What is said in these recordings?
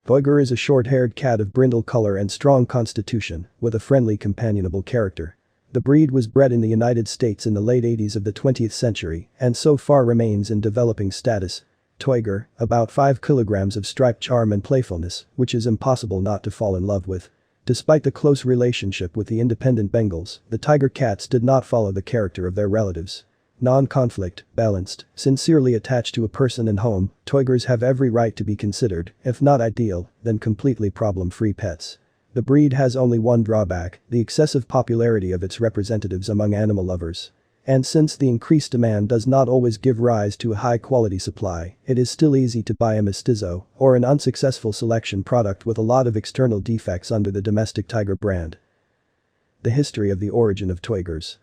Toyger is a short-haired cat of brindle color and strong constitution, with a friendly companionable character. The breed was bred in the United States in the late 80s of the 20th century and so far remains in developing status. Toyger, about 5 kilograms of striped charm and playfulness, which is impossible not to fall in love with. Despite the close relationship with the independent Bengals, the tiger cats did not follow the character of their relatives. Non-conflict, balanced, sincerely attached to a person and home, Toygers have every right to be considered, if not ideal, then completely problem-free pets. The breed has only one drawback, the excessive popularity of its representatives among animal lovers. And since the increased demand does not always give rise to a high-quality supply, it is still easy to buy a mestizo or an unsuccessful selection product with a lot of external defects under the domestic tiger brand. The history of the origin of Toygers.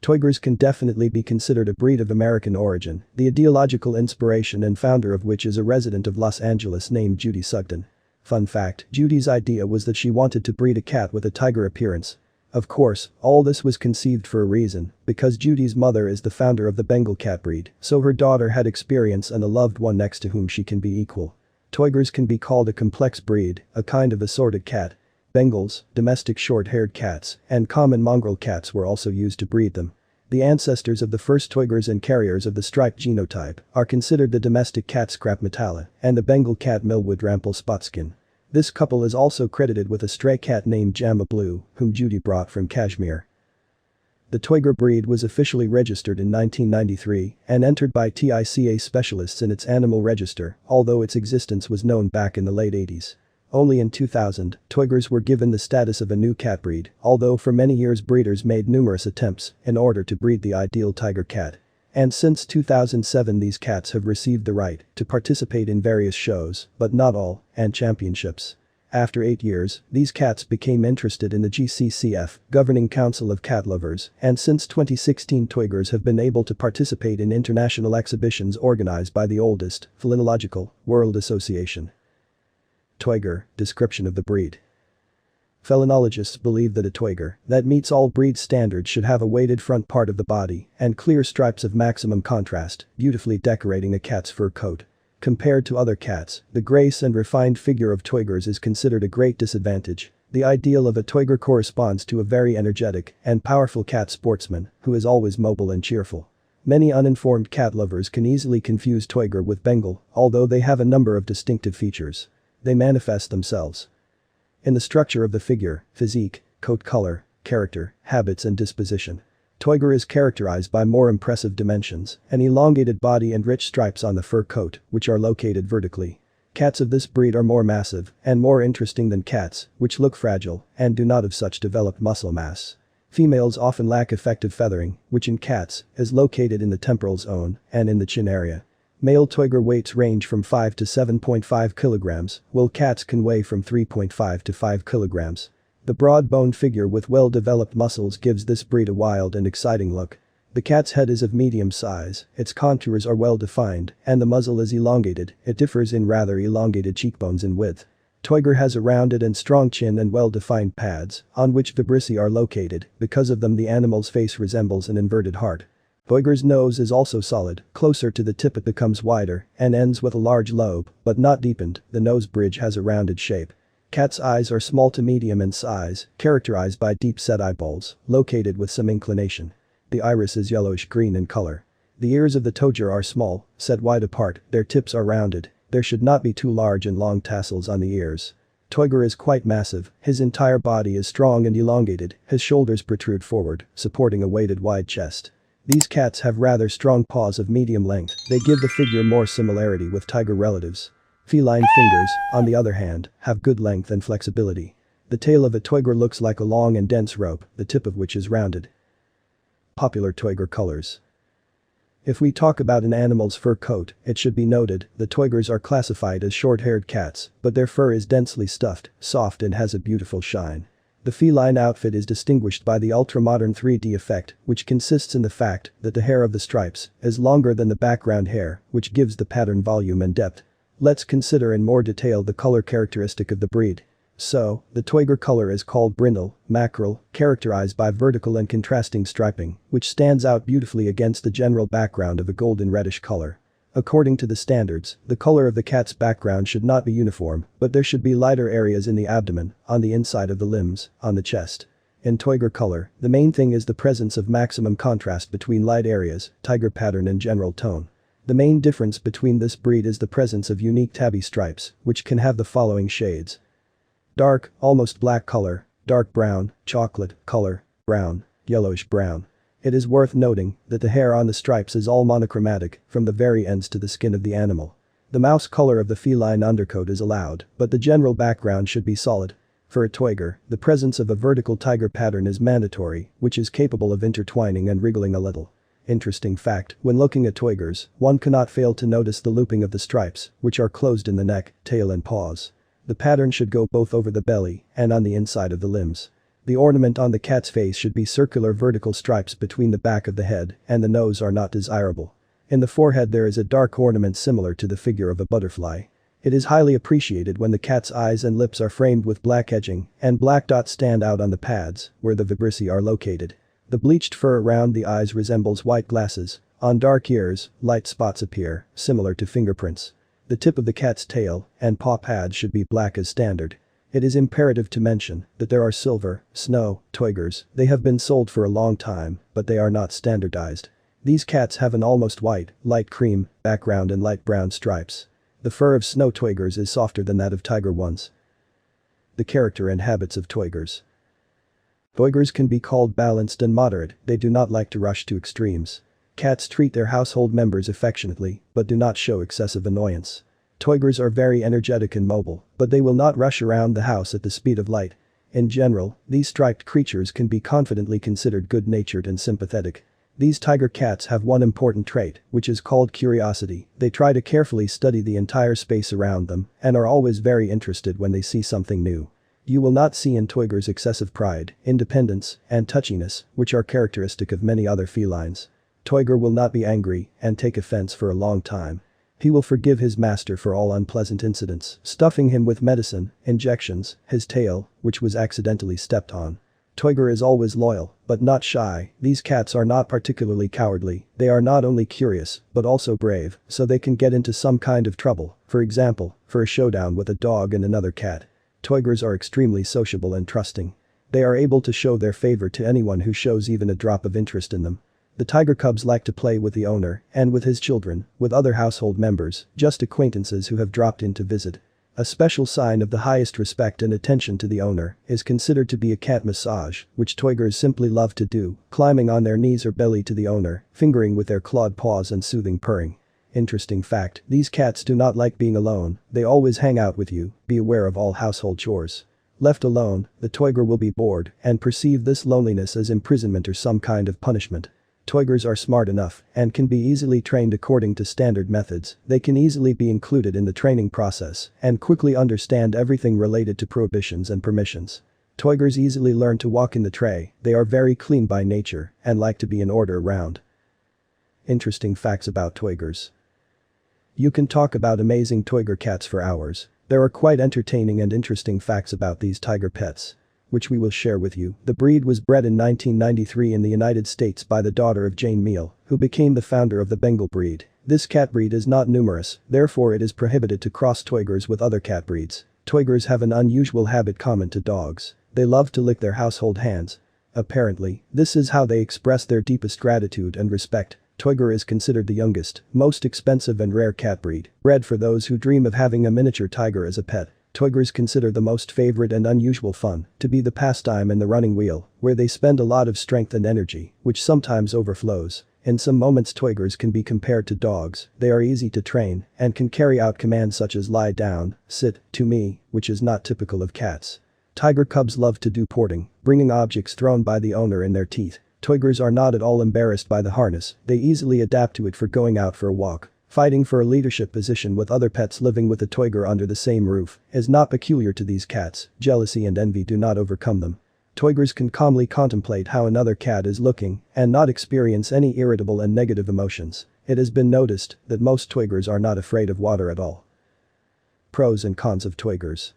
Toygers can definitely be considered a breed of American origin, the ideological inspiration and founder of which is a resident of Los Angeles named Judy Sugden. Fun fact, Judy's idea was that she wanted to breed a cat with a tiger appearance. Of course, all this was conceived for a reason, because Judy's mother is the founder of the Bengal cat breed, so her daughter had experience and a loved one next to whom she can be equal. Toygers can be called a complex breed, a kind of assorted cat. Bengals, domestic short-haired cats, and common mongrel cats were also used to breed them. The ancestors of the first Toygers and carriers of the striped genotype are considered the domestic cat Scrap Metalla and the Bengal cat Millwood Rample Spotskin. This couple is also credited with a stray cat named Jama Blue, whom Judy brought from Kashmir. The Toyger breed was officially registered in 1993 and entered by TICA specialists in its animal register, although its existence was known back in the late 80s. Only in 2000, Toygers were given the status of a new cat breed, although for many years breeders made numerous attempts in order to breed the ideal tiger cat. And since 2007 these cats have received the right to participate in various shows, but not all, and championships. After 8 years, these cats became interested in the GCCF, Governing Council of Cat Lovers, and since 2016 Toygers have been able to participate in international exhibitions organized by the oldest, Felinological, World Association. Toyger, description of the breed. Felinologists believe that a Toyger that meets all breed standards should have a weighted front part of the body and clear stripes of maximum contrast, beautifully decorating a cat's fur coat. Compared to other cats, the grace and refined figure of Toygers is considered a great disadvantage. The ideal of a Toyger corresponds to a very energetic and powerful cat sportsman who is always mobile and cheerful. Many uninformed cat lovers can easily confuse Toyger with Bengal, although they have a number of distinctive features. They manifest themselves in the structure of the figure, physique, coat color, character, habits and disposition. Toyger is characterized by more impressive dimensions, an elongated body and rich stripes on the fur coat, which are located vertically. Cats of this breed are more massive and more interesting than cats, which look fragile and do not have such developed muscle mass. Females often lack effective feathering, which in cats is located in the temporal zone and in the chin area. Male Toyger weights range from 5 to 7.5 kilograms, while cats can weigh from 3.5 to 5 kilograms. The broad-boned figure with well-developed muscles gives this breed a wild and exciting look. The cat's head is of medium size, its contours are well-defined, and the muzzle is elongated. It differs in rather elongated cheekbones in width. Toyger has a rounded and strong chin and well-defined pads, on which vibrissae are located. Because of them the animal's face resembles an inverted heart. Toyger's nose is also solid, closer to the tip it becomes wider and ends with a large lobe, but not deepened. The nose bridge has a rounded shape. Cat's eyes are small to medium in size, characterized by deep-set eyeballs, located with some inclination. The iris is yellowish-green in color. The ears of the Toyger are small, set wide apart, their tips are rounded. There should not be too large and long tassels on the ears. Toyger is quite massive, his entire body is strong and elongated, his shoulders protrude forward, supporting a weighted wide chest. These cats have rather strong paws of medium length, they give the figure more similarity with tiger relatives. Feline fingers, on the other hand, have good length and flexibility. The tail of a Toyger looks like a long and dense rope, the tip of which is rounded. Popular Toyger colors. If we talk about an animal's fur coat, it should be noted, the Toygers are classified as short-haired cats, but their fur is densely stuffed, soft and has a beautiful shine. The feline outfit is distinguished by the ultra-modern 3D effect, which consists in the fact that the hair of the stripes is longer than the background hair, which gives the pattern volume and depth. Let's consider in more detail the color characteristic of the breed. So, the Toyger color is called brindle, mackerel, characterized by vertical and contrasting striping, which stands out beautifully against the general background of a golden reddish color. According to the standards, the color of the cat's background should not be uniform, but there should be lighter areas in the abdomen, on the inside of the limbs, on the chest. In Toyger color, the main thing is the presence of maximum contrast between light areas, tiger pattern and general tone. The main difference between this breed is the presence of unique tabby stripes, which can have the following shades. Dark, almost black color, dark brown, chocolate, color, brown, yellowish brown. It is worth noting that the hair on the stripes is all monochromatic, from the very ends to the skin of the animal. The mouse color of the feline undercoat is allowed, but the general background should be solid. For a Toyger, the presence of a vertical tiger pattern is mandatory, which is capable of intertwining and wriggling a little. Interesting fact, when looking at Toygers, one cannot fail to notice the looping of the stripes, which are closed in the neck, tail and paws. The pattern should go both over the belly and on the inside of the limbs. The ornament on the cat's face should be circular vertical stripes between the back of the head and the nose are not desirable. In the forehead there is a dark ornament similar to the figure of a butterfly. It is highly appreciated when the cat's eyes and lips are framed with black edging and black dots stand out on the pads, where the vibrissae are located. The bleached fur around the eyes resembles white glasses. On dark ears, light spots appear, similar to fingerprints. The tip of the cat's tail and paw pads should be black as standard. It is imperative to mention that there are silver, snow, Toygers. They have been sold for a long time, but they are not standardized. These cats have an almost white, light cream, background and light brown stripes. The fur of snow Toygers is softer than that of tiger ones. The character and habits of Toygers. Toygers can be called balanced and moderate, they do not like to rush to extremes. Cats treat their household members affectionately, but do not show excessive annoyance. Toygers are very energetic and mobile, but they will not rush around the house at the speed of light. In general, these striped creatures can be confidently considered good-natured and sympathetic. These tiger cats have one important trait, which is called curiosity. They try to carefully study the entire space around them and are always very interested when they see something new. You will not see in Toygers excessive pride, independence, and touchiness, which are characteristic of many other felines. Toyger will not be angry and take offense for a long time. He will forgive his master for all unpleasant incidents, stuffing him with medicine, injections, his tail, which was accidentally stepped on. Toyger is always loyal, but not shy. These cats are not particularly cowardly, they are not only curious, but also brave, so they can get into some kind of trouble, for example, for a showdown with a dog and another cat. Toygers are extremely sociable and trusting. They are able to show their favor to anyone who shows even a drop of interest in them. The tiger cubs like to play with the owner and with his children, with other household members, just acquaintances who have dropped in to visit. A special sign of the highest respect and attention to the owner is considered to be a cat massage, which Toygers simply love to do, climbing on their knees or belly to the owner, fingering with their clawed paws and soothing purring. Interesting fact, these cats do not like being alone, they always hang out with you, be aware of all household chores. Left alone, the Toyger will be bored and perceive this loneliness as imprisonment or some kind of punishment. Toygers are smart enough and can be easily trained according to standard methods. They can easily be included in the training process and quickly understand everything related to prohibitions and permissions. Toygers easily learn to walk in the tray, they are very clean by nature and like to be in order around. Interesting facts about Toygers. You can talk about amazing Toyger cats for hours. There are quite entertaining and interesting facts about these tiger pets, which we will share with you. The breed was bred in 1993 in the United States by the daughter of Jane Meal, who became the founder of the Bengal breed. This cat breed is not numerous, therefore it is prohibited to cross Toygers with other cat breeds. Toygers have an unusual habit common to dogs. They love to lick their household hands. Apparently, this is how they express their deepest gratitude and respect. Toyger is considered the youngest, most expensive and rare cat breed, bred for those who dream of having a miniature tiger as a pet. Toygers consider the most favorite and unusual fun to be the pastime in the running wheel, where they spend a lot of strength and energy, which sometimes overflows. In some moments Toygers can be compared to dogs, they are easy to train and can carry out commands such as lie down, sit, to me, which is not typical of cats. Tiger cubs love to do porting, bringing objects thrown by the owner in their teeth. Toygers are not at all embarrassed by the harness, they easily adapt to it for going out for a walk. Fighting for a leadership position with other pets living with a Toyger under the same roof is not peculiar to these cats, jealousy and envy do not overcome them. Toygers can calmly contemplate how another cat is looking and not experience any irritable and negative emotions. It has been noticed that most Toygers are not afraid of water at all. Pros and cons of Toygers.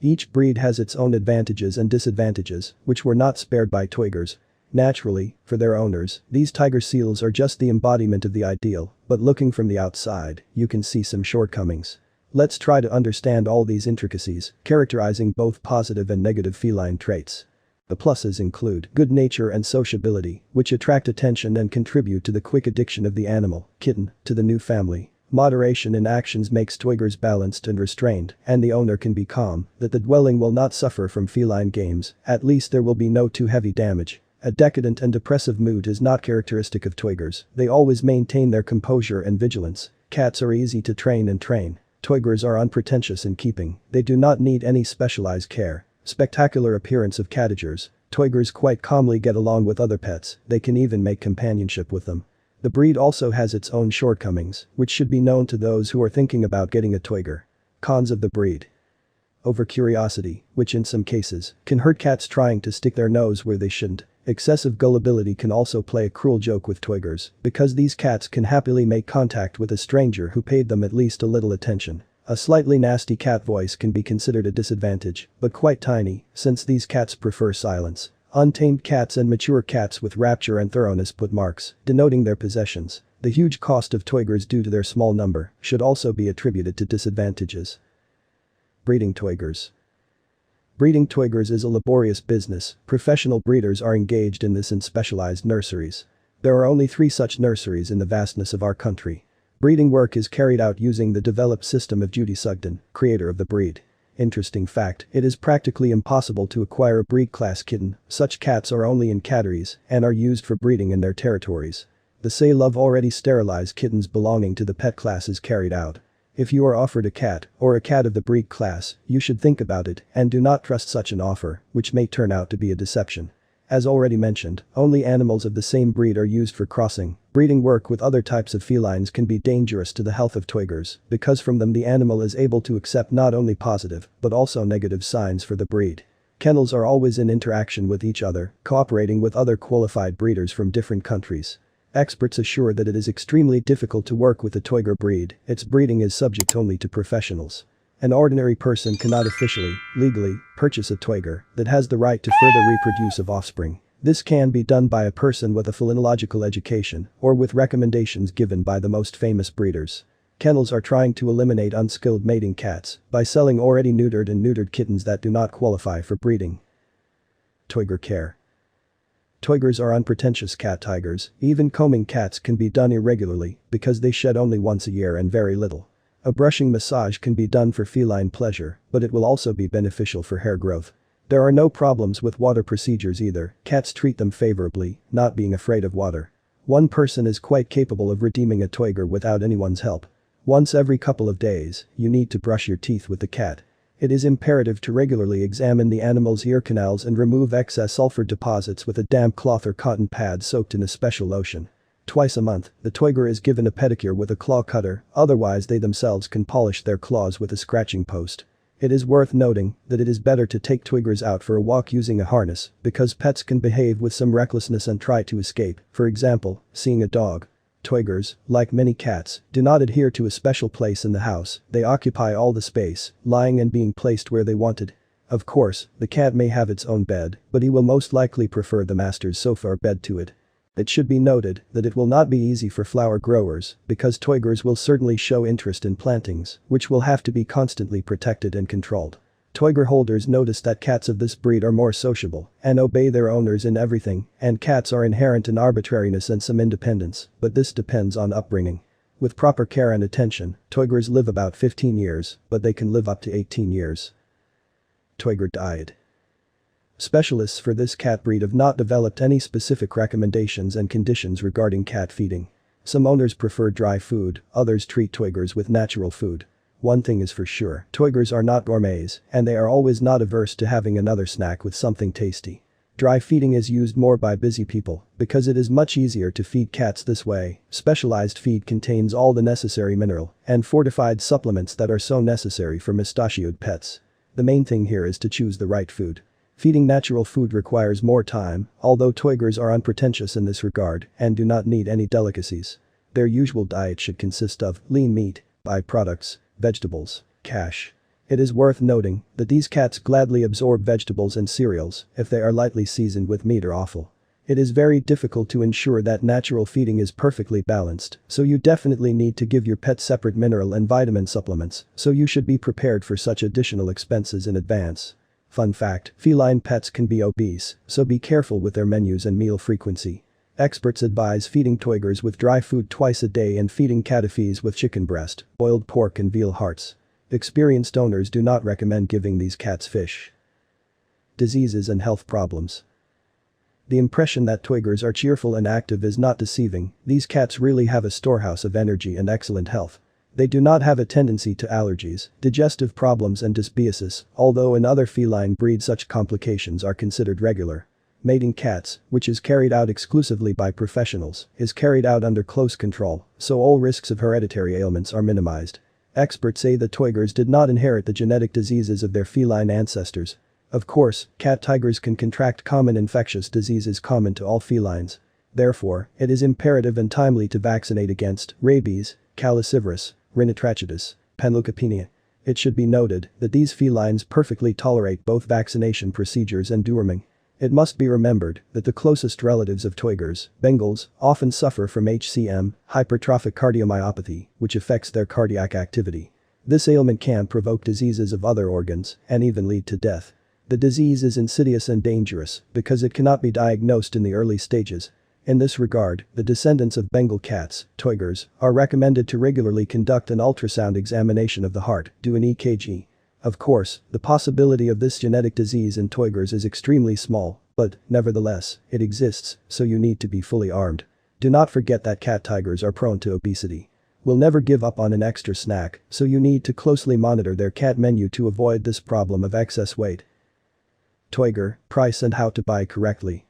Each breed has its own advantages and disadvantages, which were not spared by Toygers. Naturally, for their owners, these tiger seals are just the embodiment of the ideal, but looking from the outside, you can see some shortcomings. Let's try to understand all these intricacies, characterizing both positive and negative feline traits. The pluses include good nature and sociability, which attract attention and contribute to the quick addiction of the animal, kitten, to the new family. Moderation in actions makes Toygers balanced and restrained, and the owner can be calm that the dwelling will not suffer from feline games, at least there will be no too heavy damage. A decadent and depressive mood is not characteristic of Toygers, they always maintain their composure and vigilance. Cats are easy to train and train. Toygers are unpretentious in keeping, they do not need any specialized care. Spectacular appearance of Toygers. Toygers quite calmly get along with other pets, they can even make companionship with them. The breed also has its own shortcomings, which should be known to those who are thinking about getting a Toyger. Cons of the breed. Over-curiosity, which in some cases, can hurt cats trying to stick their nose where they shouldn't. Excessive gullibility can also play a cruel joke with Toygers, because these cats can happily make contact with a stranger who paid them at least a little attention. A slightly nasty cat voice can be considered a disadvantage, but quite tiny, since these cats prefer silence. Untamed cats and mature cats with rapture and thoroughness put marks, denoting their possessions. The huge cost of Toygers due to their small number should also be attributed to disadvantages. Breeding Toygers. Breeding Toygers is a laborious business, professional breeders are engaged in this in specialized nurseries. There are only 3 such nurseries in the vastness of our country. Breeding work is carried out using the developed system of Judy Sugden, creator of the breed. Interesting fact, it is practically impossible to acquire a breed class kitten, such cats are only in catteries and are used for breeding in their territories. The sale of already sterilized kittens belonging to the pet class is carried out. If you are offered a cat, or a cat of the breed class, you should think about it and do not trust such an offer, which may turn out to be a deception. As already mentioned, only animals of the same breed are used for crossing. Breeding work with other types of felines can be dangerous to the health of Toygers, because from them the animal is able to accept not only positive, but also negative signs for the breed. Kennels are always in interaction with each other, cooperating with other qualified breeders from different countries. Experts assure that it is extremely difficult to work with the Toyger breed, its breeding is subject only to professionals. An ordinary person cannot officially, legally, purchase a Toyger that has the right to further reproduce of offspring. This can be done by a person with a phenomenological education or with recommendations given by the most famous breeders. Kennels are trying to eliminate unskilled mating cats by selling already neutered and neutered kittens that do not qualify for breeding. Toyger care. Toygers are unpretentious cat tigers, even combing cats can be done irregularly because they shed only once a year and very little. A brushing massage can be done for feline pleasure, but it will also be beneficial for hair growth. There are no problems with water procedures either, cats treat them favorably, not being afraid of water. One person is quite capable of redeeming a Toyger without anyone's help. Once every couple of days, you need to brush your teeth with the cat. It is imperative to regularly examine the animal's ear canals and remove excess sulfur deposits with a damp cloth or cotton pad soaked in a special lotion. Twice a month, the Toyger is given a pedicure with a claw cutter, otherwise they themselves can polish their claws with a scratching post. It is worth noting that it is better to take Toygers out for a walk using a harness because pets can behave with some recklessness and try to escape, for example, seeing a dog. Toygers, like many cats, do not adhere to a special place in the house, they occupy all the space, lying and being placed where they wanted. Of course, the cat may have its own bed, but he will most likely prefer the master's sofa or bed to it. It should be noted that it will not be easy for flower growers because Toygers will certainly show interest in plantings, which will have to be constantly protected and controlled. Toyger holders notice that cats of this breed are more sociable and obey their owners in everything, and cats are inherent in arbitrariness and some independence, but this depends on upbringing. With proper care and attention, Toygers live about 15 years, but they can live up to 18 years. Toyger diet. Specialists for this cat breed have not developed any specific recommendations and conditions regarding cat feeding. Some owners prefer dry food, others treat Toygers with natural food. One thing is for sure, Toygers are not gourmets, and they are always not averse to having another snack with something tasty. Dry feeding is used more by busy people because it is much easier to feed cats this way. Specialized feed contains all the necessary mineral and fortified supplements that are so necessary for mustachioed pets. The main thing here is to choose the right food. Feeding natural food requires more time, although Toygers are unpretentious in this regard and do not need any delicacies. Their usual diet should consist of lean meat, byproducts, vegetables, cash. It is worth noting that these cats gladly absorb vegetables and cereals if they are lightly seasoned with meat or offal. It is very difficult to ensure that natural feeding is perfectly balanced, so you definitely need to give your pet separate mineral and vitamin supplements, so you should be prepared for such additional expenses in advance. Fun fact, feline pets can be obese, so be careful with their menus and meal frequency. Experts advise feeding Toygers with dry food twice a day and feeding catafees with chicken breast, boiled pork and veal hearts. Experienced owners do not recommend giving these cats fish. Diseases and health problems. The impression that Toygers are cheerful and active is not deceiving, these cats really have a storehouse of energy and excellent health. They do not have a tendency to allergies, digestive problems and dysbiosis, although in other feline breeds such complications are considered regular. Mating cats, which is carried out exclusively by professionals, is carried out under close control, so all risks of hereditary ailments are minimized. Experts say the Toygers did not inherit the genetic diseases of their feline ancestors. Of course, cat tigers can contract common infectious diseases common to all felines. Therefore, it is imperative and timely to vaccinate against rabies, calicivirus, rhinotrachesis, panleukopenia. It should be noted that these felines perfectly tolerate both vaccination procedures and deworming. It must be remembered that the closest relatives of Toygers, Bengals, often suffer from HCM, hypertrophic cardiomyopathy, which affects their cardiac activity. This ailment can provoke diseases of other organs and even lead to death. The disease is insidious and dangerous because it cannot be diagnosed in the early stages. In this regard, the descendants of Bengal cats, Toygers, are recommended to regularly conduct an ultrasound examination of the heart, do an EKG. Of course, the possibility of this genetic disease in Toygers is extremely small, but, nevertheless, it exists, so you need to be fully armed. Do not forget that cat tigers are prone to obesity. Will never give up on an extra snack, so you need to closely monitor their cat menu to avoid this problem of excess weight. Toyger, price and how to buy correctly.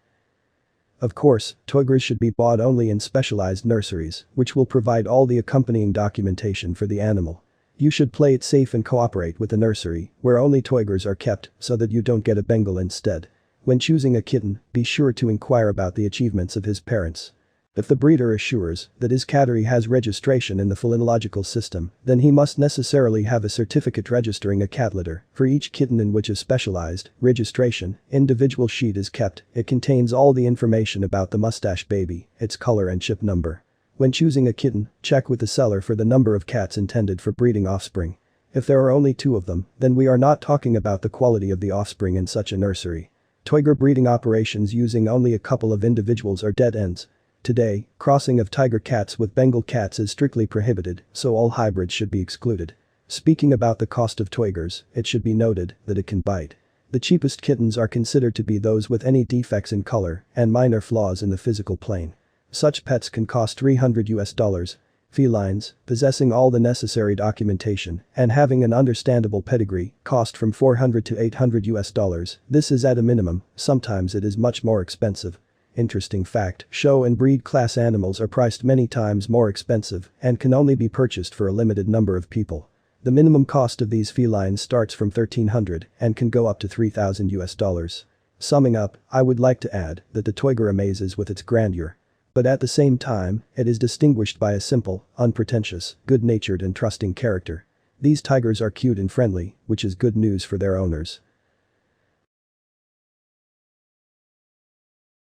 Of course, Toygers should be bought only in specialized nurseries, which will provide all the accompanying documentation for the animal. You should play it safe and cooperate with the nursery, where only Toygers are kept, so that you don't get a Bengal instead. When choosing a kitten, be sure to inquire about the achievements of his parents. If the breeder assures that his cattery has registration in the phonological system, then he must necessarily have a certificate registering a cat litter. For each kitten in which a specialized registration individual sheet is kept, it contains all the information about the mustache baby, its color and chip number. When choosing a kitten, check with the seller for the number of cats intended for breeding offspring. If there are only 2 of them, then we are not talking about the quality of the offspring in such a nursery. Toyger breeding operations using only a couple of individuals are dead ends. Today, crossing of tiger cats with Bengal cats is strictly prohibited, so all hybrids should be excluded. Speaking about the cost of Toygers, it should be noted that it can bite. The cheapest kittens are considered to be those with any defects in color and minor flaws in the physical plane. Such pets can cost $300. Felines, possessing all the necessary documentation and having an understandable pedigree, cost from $400 to $800. This is at a minimum, sometimes it is much more expensive. Interesting fact, show and breed class animals are priced many times more expensive and can only be purchased for a limited number of people. The minimum cost of these felines starts from $1,300 and can go up to $3,000. Summing up, I would like to add that the Toyger amazes with its grandeur. But at the same time, it is distinguished by a simple, unpretentious, good-natured and trusting character. These tigers are cute and friendly, which is good news for their owners.